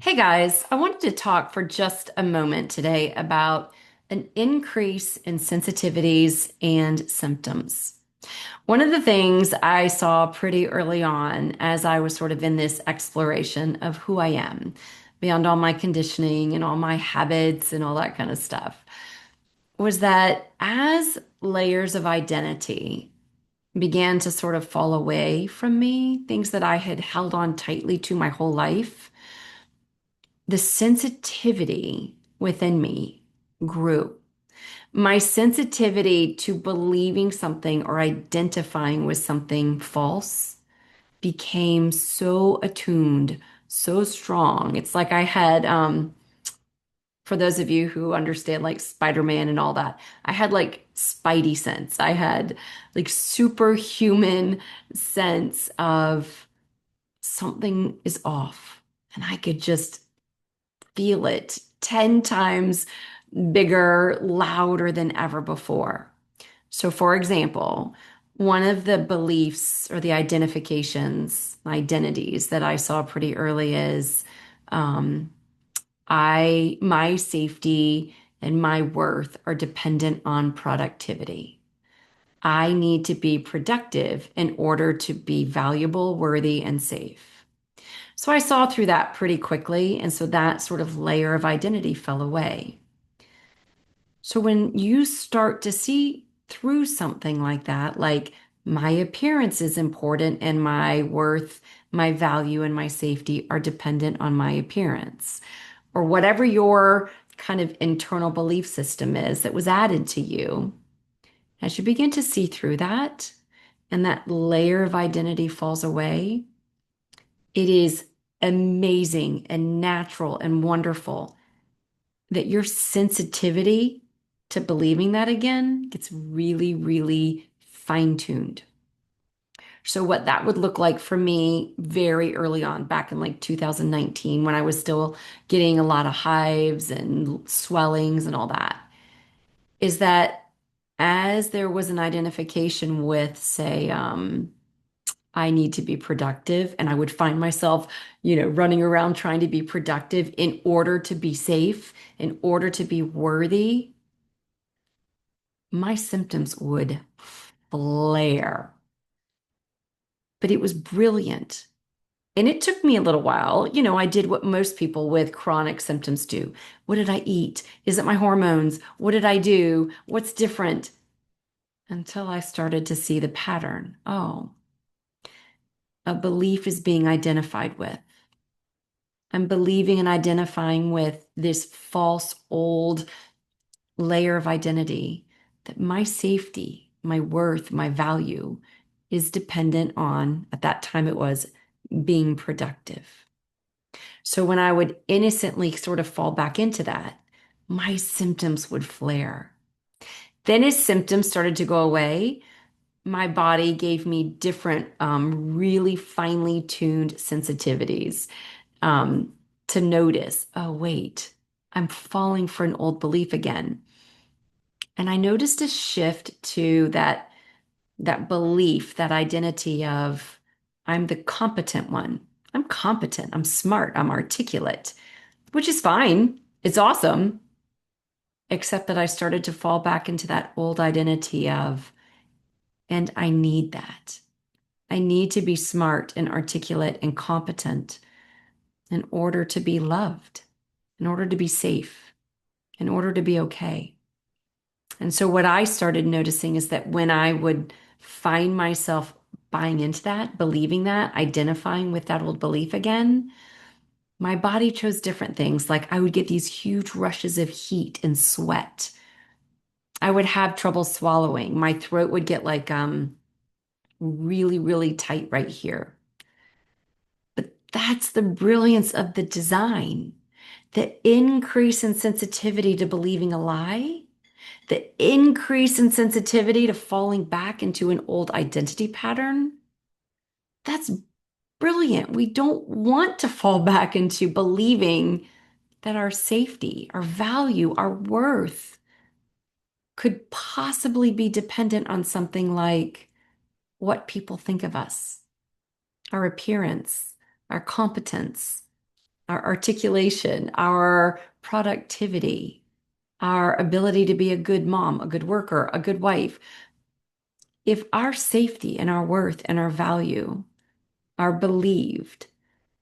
Hey guys, I wanted to talk for just a moment today about an increase in sensitivities and symptoms. One of the things I saw pretty early on as I was sort of in this exploration of who I am, beyond all my conditioning and all my habits and all that kind of stuff, was that as layers of identity began to sort of fall away from me, things that I had held on tightly to my whole life, the sensitivity within me grew. My sensitivity to believing something or identifying with something false became so attuned, so strong. It's like I had, for those of you who understand like Spider-Man and all that, I had like spidey sense. I had like superhuman sense of something is off. And I could just feel it 10 times bigger, louder than ever before. So, for example, one of the beliefs or the identities that I saw pretty early is um, my safety and my worth are dependent on productivity. I need to be productive in order to be valuable, worthy, and safe. So I saw through that pretty quickly. And so that sort of layer of identity fell away. So when you start to see through something like that, like my appearance is important and my worth, my value, and my safety are dependent on my appearance, or whatever your kind of internal belief system is that was added to you, as you begin to see through that and that layer of identity falls away, it is amazing and natural and wonderful that your sensitivity to believing that again gets really, really fine-tuned. So, what that would look like for me very early on, back in like 2019, when I was still getting a lot of hives and swellings and all that, is that as there was an identification with, say, I need to be productive. And I would find myself, running around trying to be productive in order to be safe, in order to be worthy. My symptoms would flare, but it was brilliant. And it took me a little while. I did what most people with chronic symptoms do. What did I eat? Is it my hormones? What did I do? What's different? Until I started to see the pattern. Oh, a belief is being identified with. I'm believing and identifying with this false old layer of identity that my safety, my worth, my value is dependent on, at that time it was, being productive. So when I would innocently sort of fall back into that, my symptoms would flare. Then as symptoms started to go away, my body gave me different, really finely tuned sensitivities um, to notice, oh, wait, I'm falling for an old belief again. And I noticed a shift to that belief, that identity of I'm the competent one. I'm competent, I'm smart, I'm articulate, which is fine. It's awesome. Except that I started to fall back into that old identity of, and I need that. I need to be smart and articulate and competent in order to be loved, in order to be safe, in order to be okay. And so, what I started noticing is that when I would find myself buying into that, believing that, identifying with that old belief again, my body chose different things. Like I would get these huge rushes of heat and sweat. I would have trouble swallowing. My throat would get like really, really tight right here. But that's the brilliance of the design. The increase in sensitivity to believing a lie, the increase in sensitivity to falling back into an old identity pattern, that's brilliant. We don't want to fall back into believing that our safety, our value, our worth could possibly be dependent on something like what people think of us, our appearance, our competence. our articulation, our productivity, our ability to be a good mom, a good worker, a good wife. If our safety and our worth and our value are believed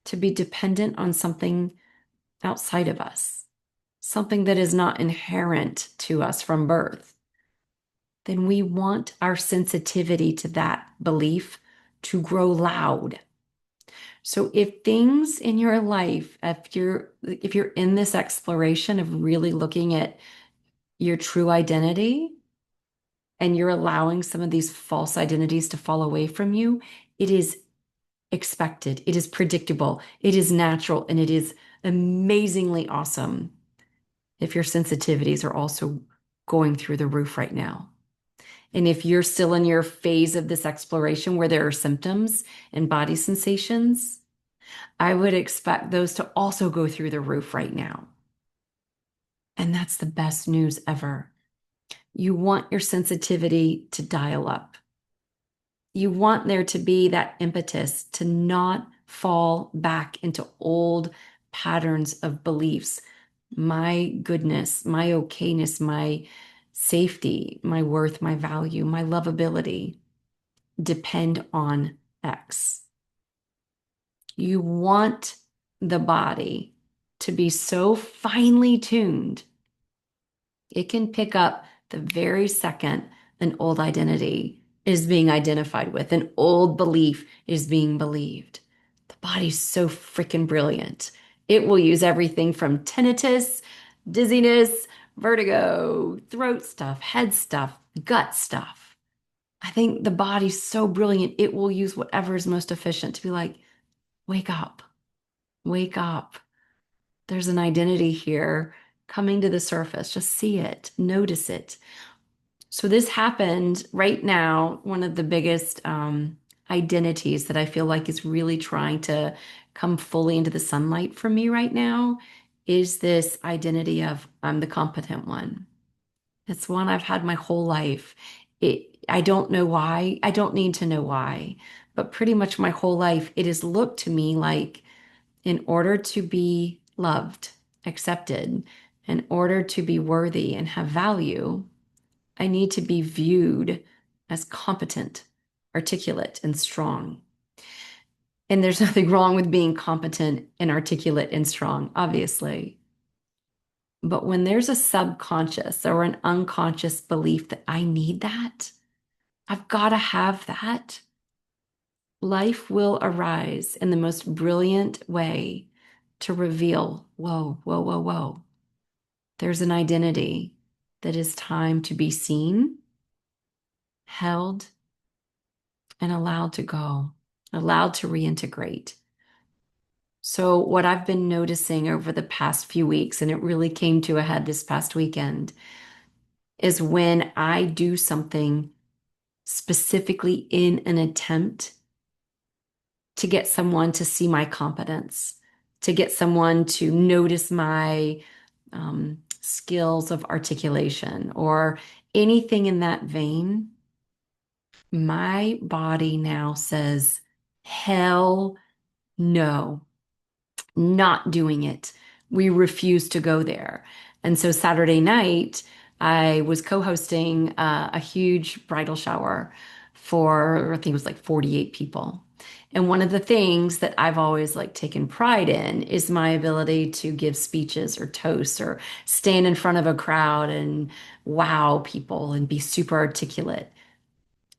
to be dependent on something outside of us, something that is not inherent to us from birth, then we want our sensitivity to that belief to grow loud. So if things in your life, if you're in this exploration of really looking at your true identity and you're allowing some of these false identities to fall away from you, it is expected, it is predictable, it is natural, and it is amazingly awesome if your sensitivities are also going through the roof right now. And if you're still in your phase of this exploration where there are symptoms and body sensations, I would expect those to also go through the roof right now. And that's the best news ever. You want your sensitivity to dial up. You want there to be that impetus to not fall back into old patterns of beliefs. My goodness, my okayness, my safety, my worth, my value, my lovability depend on X. You want the body to be so finely tuned, it can pick up the very second an old identity is being identified with, an old belief is being believed. The body's so freaking brilliant. It will use everything from tinnitus, dizziness, vertigo, throat stuff, head stuff, gut stuff. I think the body's so brilliant, it will use whatever is most efficient to be like, wake up, wake up. There's an identity here coming to the surface. Just see it, notice it. So this happened right now. One of the biggest identities that I feel like is really trying to come fully into the sunlight for me right now is this identity of I'm the competent one. It's one I've had my whole life. I don't know why. I don't need to know why, but pretty much my whole life, it has looked to me like in order to be loved, accepted, in order to be worthy and have value, I need to be viewed as competent, articulate, and strong. And there's nothing wrong with being competent and articulate and strong, obviously. But when there's a subconscious or an unconscious belief that I need that, I've got to have that, life will arise in the most brilliant way to reveal, whoa, whoa, whoa, whoa. There's an identity that is time to be seen, held, and allowed to go, allowed to reintegrate. So, what I've been noticing over the past few weeks, and it really came to a head this past weekend, is when I do something specifically in an attempt to get someone to see my competence, to get someone to notice my skills of articulation or anything in that vein, my body now says, hell no, not doing it. We refuse to go there. And so Saturday night, I was co-hosting a huge bridal shower for, I think it was like 48 people. And one of the things that I've always like taken pride in is my ability to give speeches or toasts or stand in front of a crowd and wow people and be super articulate.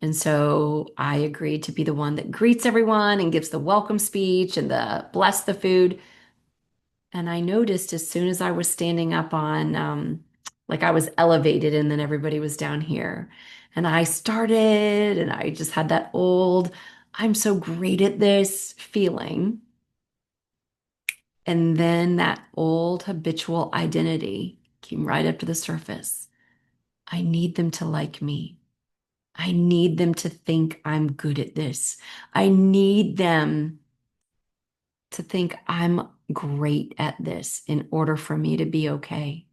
And so I agreed to be the one that greets everyone and gives the welcome speech and the bless the food. And I noticed as soon as I was standing up on, like I was elevated and then everybody was down here. And I started and I just had that old, I'm so great at this feeling. And then that old habitual identity came right up to the surface. I need them to like me. I need them to think I'm good at this. I need them to think I'm great at this in order for me to be okay.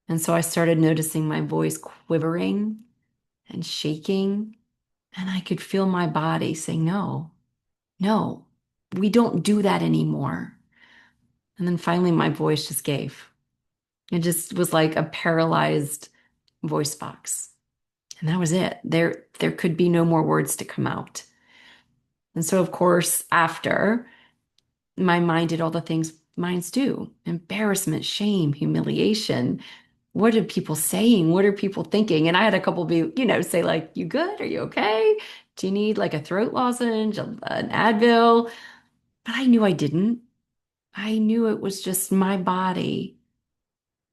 And so I started noticing my voice quivering and shaking, and I could feel my body saying, no, no, we don't do that anymore. And then finally, my voice just gave. It just was like a paralyzed voice box. And that was it. There could be no more words to come out. And so, of course, after my mind did all the things minds do: embarrassment, shame, humiliation. What are people saying? What are people thinking? And I had a couple of you, say, like, you good? Are you okay? Do you need like a throat lozenge, an Advil? But I knew I didn't. I knew it was just my body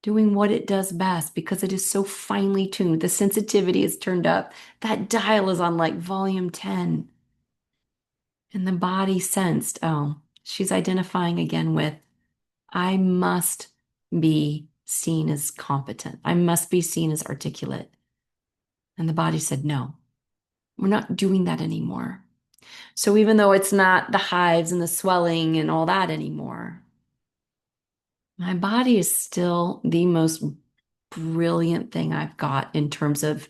doing what it does best because it is so finely tuned. The sensitivity is turned up. That dial is on like volume 10. And the body sensed, oh, she's identifying again with, I must be seen as competent. I must be seen as articulate. And the body said, no, we're not doing that anymore. So even though it's not the hives and the swelling and all that anymore, my body is still the most brilliant thing I've got in terms of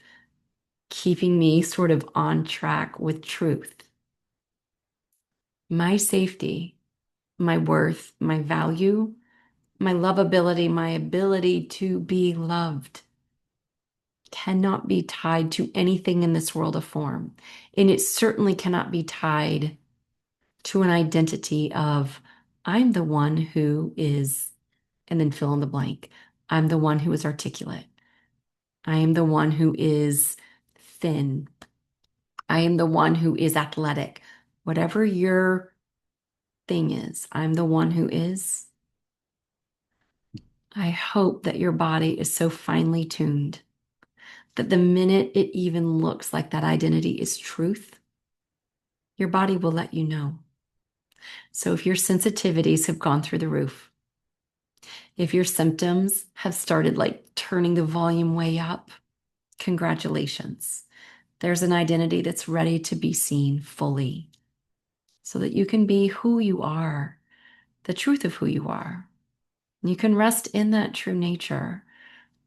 keeping me sort of on track with truth. My safety, my worth, my value, my lovability, my ability to be loved cannot be tied to anything in this world of form. And it certainly cannot be tied to an identity of, I'm the one who is, and then fill in the blank. I'm the one who is articulate. I am the one who is thin. I am the one who is athletic. Whatever your thing is, I'm the one who is. I hope that your body is so finely tuned that the minute it even looks like that identity is truth, your body will let you know. So if your sensitivities have gone through the roof, if your symptoms have started like turning the volume way up, congratulations. There's an identity that's ready to be seen fully so that you can be who you are, the truth of who you are. You can rest in that true nature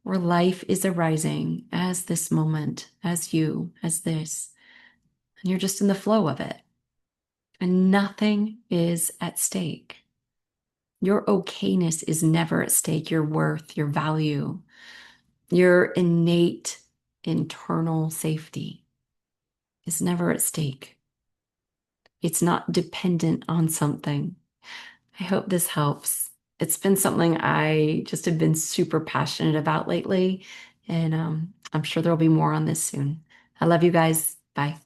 where life is arising as this moment, as you, as this, and you're just in the flow of it. And nothing is at stake. Your okayness is never at stake. Your worth, your value, your innate internal safety is never at stake. It's not dependent on something. I hope this helps. It's been something I just have been super passionate about lately, and I'm sure there'll be more on this soon. I love you guys. Bye.